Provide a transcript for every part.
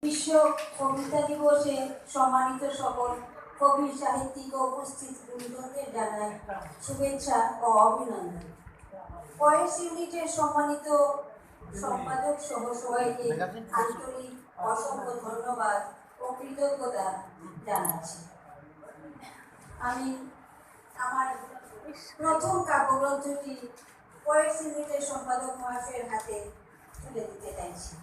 বিশ্ব কবিতা দিবসে সম্মানিত সকল কবি সাহিত্যিক ও উপস্থিত গুরুজনদের জানাই শুভেচ্ছা ও অভিনন্দন। পয়েস ইউনিটের সম্মানিত সম্পাদক সহ সবাইকে আন্তরিক অসংখ্য ধন্যবাদ ও কৃতজ্ঞতা জানাচ্ছি। আমি আমার প্রথম কাব্যগ্রন্থটি পয়েস ইউনিটের সম্পাদক মহাশয়ের হাতে তুলে দিতে চাইছি।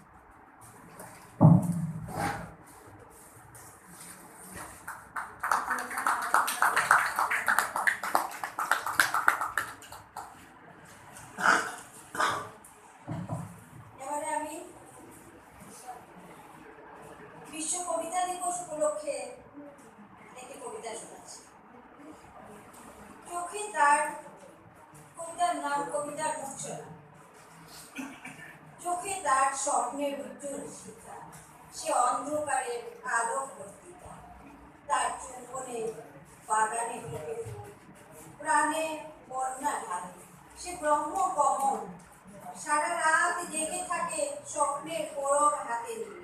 এবারে আমি বিশ্ব কবিতা দিবস উপলক্ষে একটি কবিতা শোনাচ্ছি। চোখে তার কবিতার নাম কবিতার মূর্ছনা। চোখে তার স্বপ্নের উজ্জ্বল শিখা, সে অন্ধকারের আলো ভর্তিতা। তার চুম্বনে বাগানে ফুটে ফুল, প্রাণে বন্যা ঢালে। সে ব্রহ্ম কমল, সারা রাত জেগে থাকে স্বপ্নের পরব হাতে নিয়ে।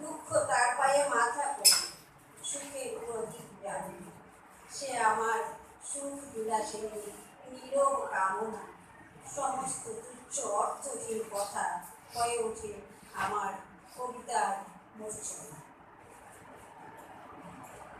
দুঃখ তার পায়ে মাথা পড়ে, সুখের প্রদীপ জ্বালে। সে আমার সুখ বিলাসে নীরব কামনা, সমস্ত তুচ্ছ অর্থহীন কথা হয়ে ওঠে আমার কবিতার মূর্ছনা।